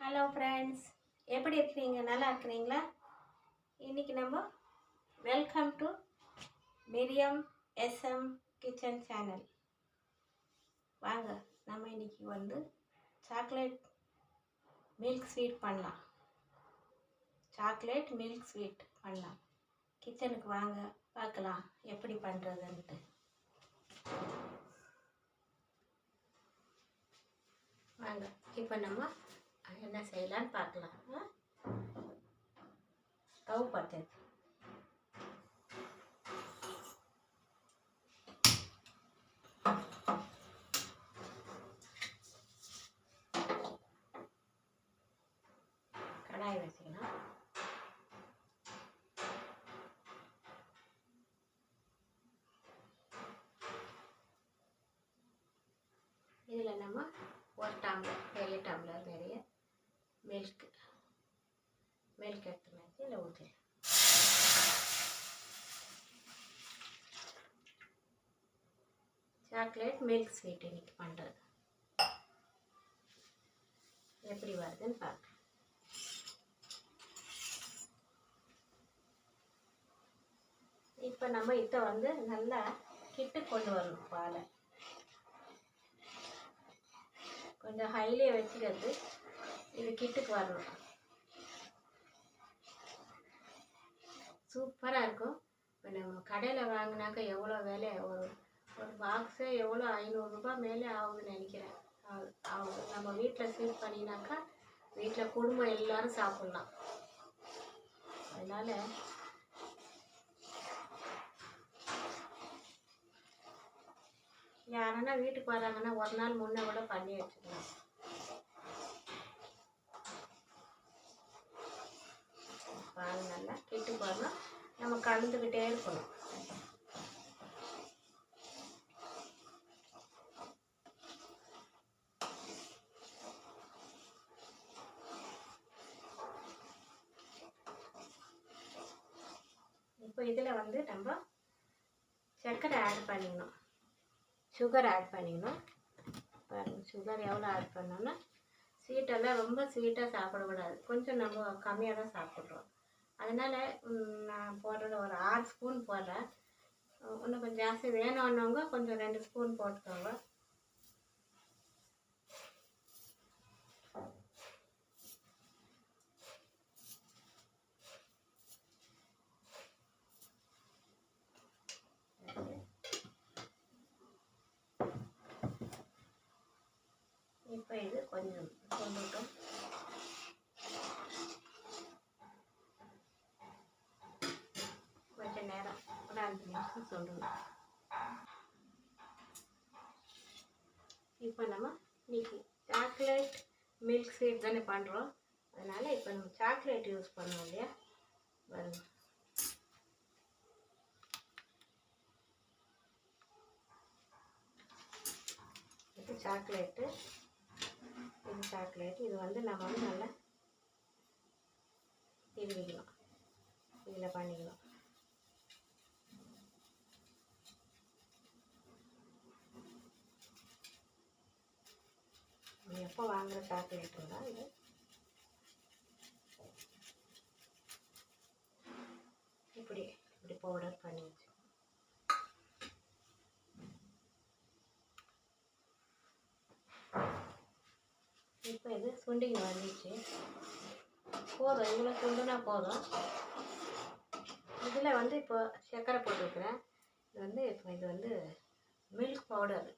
Hello friends, எப்படி இருக்கிறீங்க? நல்லா இருக்கிறீங்களா? இன்றைக்கி நம்ம welcome to Miriam SM kitchen channel. வாங்க, நம்ம இன்றைக்கி சாக்லேட் மில்க் ஸ்வீட் பண்ணலாம். சாக்லேட் மில்க் ஸ்வீட் பண்ணலாம். கிச்சனுக்கு வாங்க, பார்க்கலாம் எப்படி பண்ணுறதுன்ட்டு. வாங்க, இப்போ நம்ம என்ன செய்யலான்னு பார்க்கலாம். ஸ்டவ் பற்றது. கடாய் வச்சுக்கலாம். இதில் நம்ம ஒரு டம்ளர், பெரிய டம்ளர் நிறைய மில்க் எடுத்து வச்சு இதில் ஊற்றிடலாம். சாக்லேட் மில்க் ஸ்வீட் இன்னைக்கு பண்ணுறது எப்படி வருதுன்னு பார்க்கலாம். இப்போ நம்ம இதை நல்லா கிட்ட கொண்டு வரணும். பாலை கொஞ்சம் ஹைலே வச்சுக்கிறது, இது கிட்டுக்கு வரணும். சூப்பராக இருக்கும். இப்போ நம்ம கடையில் வாங்கினாக்கா எவ்வளோ விலை, ஒரு பாக்ஸே எவ்வளோ 500 ரூபாய் மேலே ஆகுதுன்னு நினைக்கிறேன். ஆகுது. நம்ம வீட்டில் ஸ்வீட் பண்ணினாக்கா வீட்டில் குடும்பம் எல்லோரும் சாப்பிட்லாம். அதனால் யாருன்னா வீட்டுக்கு வராங்கன்னா ஒரு நாள் முன்னே கூட பண்ணி வச்சுக்கலாம். பால் நல்லா கெட்டு போகணும், நம்ம கலந்துக்கிட்டே இருக்கணும். இப்போ இதில் நம்ம சர்க்கரை ஆட் பண்ணிக்கணும், சுகர் ஆட் பண்ணிக்கணும். பாருங்கள், சுகர் எவ்வளோ ஆட் பண்ணோன்னா, ஸ்வீட்டெல்லாம் ரொம்ப ஸ்வீட்டாக சாப்பிடக்கூடாது, கொஞ்சம் நம்ம கம்மியாக தான் சாப்பிட்றோம். அதனால் நான் போடுறது ஒரு 6 ஸ்பூன் போடுறேன். இன்னும் கொஞ்சம் ஜாஸ்தி வேணும்னவங்க கொஞ்சம் 2 ஸ்பூன் போட்டுக்கோங்க. இப்போ இது கொஞ்சம் கொண்டுட்டோம். கொஞ்சம் நேரம் ஒரு 5 நிமிஷம் சொல்லணும். இப்போ நம்ம இன்னைக்கு சாக்லேட் மில்க் ஸ்வீட் தானே பண்ணுறோம். அதனால் இப்போ நம்ம சாக்லேட் யூஸ் பண்ணுவோம் இல்லையா. வருங்க, இது சாக்லேட்டு, இது நம்ம நல்லா திருவிக்கலாம், இதில் பண்ணிக்கலாம். எப்போ வாங்குகிற சாக்லேட்டு தான் இது. இப்படி பவுடர் பண்ணி வச்சு இப்போ இது சுண்டிங்க வந்துச்சு. போதும், இவ்வளோ சுண்டுனா போதும். இதில் இப்போ சர்க்கரை போட்டுருக்குறேன். இது மில்க் பவுடர்.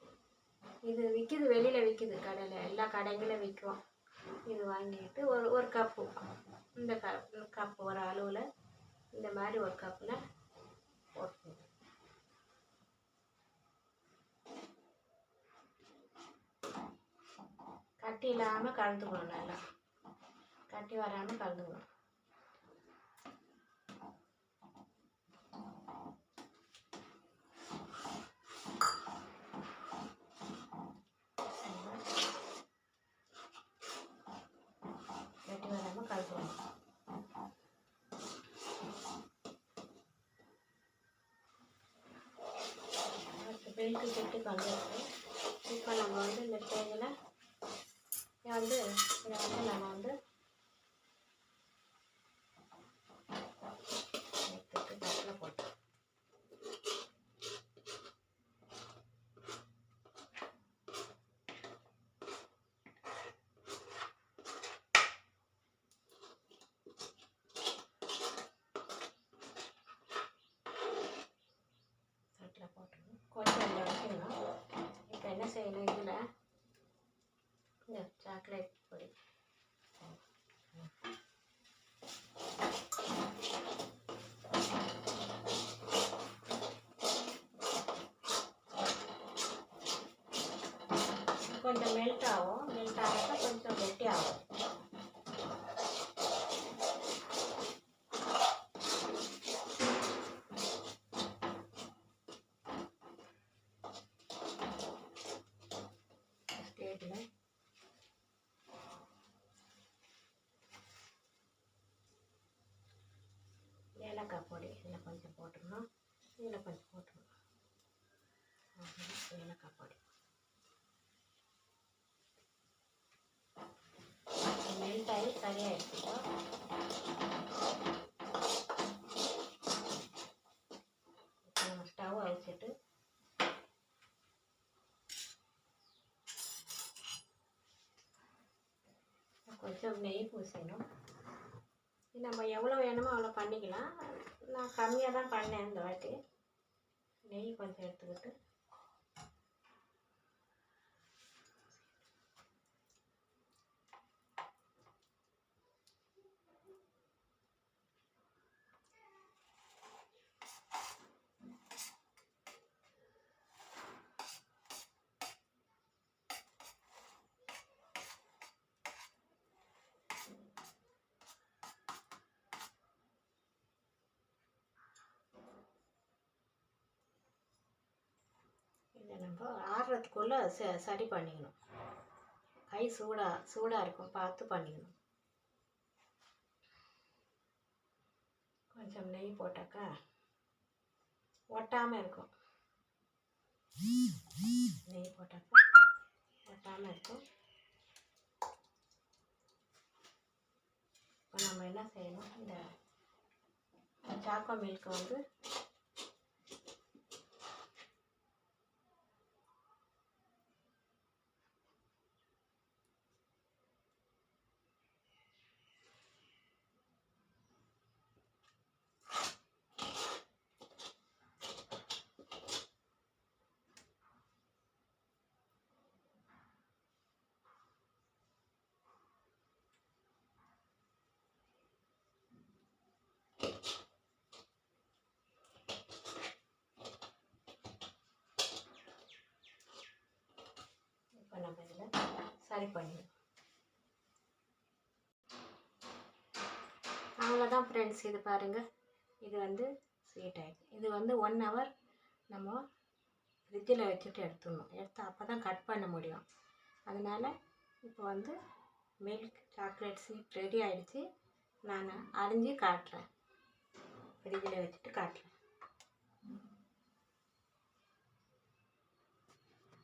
இது விற்கிது, வெளியில் விற்கிது, கடையில் எல்லா கடைகளும் விற்கும். இது வாங்கிட்டு ஒரு கப்பு, இந்த கப்பு ஒரு அளவில் இந்த மாதிரி ஒரு கப்பில் போட்டு கட்டி இல்லாமல் கலந்துக்கணும். நல்லா கட்டி வராமல் கலந்துக்கணும். கட்டி வராமல் கலந்துக்கணும். மில்க்கு கட்டி கலந்துருக்கு. இப்போ நம்ம இந்த ஸ்டேஜில் இதை வந்து நம்ம வந்து எடுத்துட்டு தட்டில் போட்டு தட்டில் போட்டுருணும். கொஞ்சம் இதில் வச்சுக்கணும். இப்போ என்ன செய்யணும், இதில் இந்த சாக்லேட் பொடி கொஞ்சம் மெல்ட் ஆகும். மெல்ட் ஆகிறப்ப கொஞ்சம் கெட்டி ஆகும். ஸ்டேஜில் ஏலக்காய் பொடி இதில் கொஞ்சம் போட்டுக்கணும். இதில் கொஞ்சம் போட்டுக்கணும். ஏலக்காய் பொடி மெல்ட் ஆகி சரியாக எடுத்துக்கோ. இப்போ நம்ம ஸ்டவ் அழிச்சிட்டு கொஞ்சம் நெய் பூசணும். நம்ம எவ்வளோ வேணுமோ அவ்வளோ பண்ணிக்கலாம். நான் கம்மியாக தான் பண்ணேன் இந்த வாட்டி. நெய் கொஞ்சம் எடுத்துக்கிட்டு இதை நம்ம ஆறுறதுக்குள்ளே சரி பண்ணிக்கணும். கை சூடாக இருக்கும், பார்த்து பண்ணிக்கணும். கொஞ்சம் நெய் போட்டாக்கா ஒட்டாமல் இருக்கும். நெய் போட்டாக்கா ஒட்டாமல் இருக்கும். இப்போ நம்ம என்ன செய்யணும், இந்த சாக்கோ மில்க் வந்து இப்போ நம்ம இதில் சரி பண்ணிடணும். அவ்வளோதான் ஃப்ரெண்ட்ஸ். இது பாருங்கள், இது வந்து ஸ்வீட் ஆகிடுச்சு. இது வந்து 1 hour நம்ம ஃப்ரிட்ஜில் வச்சுட்டு எடுத்துடணும். அப்போ தான் கட் பண்ண முடியும். அதனால் இப்போ வந்து மில்க் சாக்லேட் ஸ்வீட் ரெடி ஆகிடுச்சு. நான் அரிஞ்சு காட்டுறேன். ஃப்ரிட்ஜில் வச்சுட்டு காட்டுறேன்.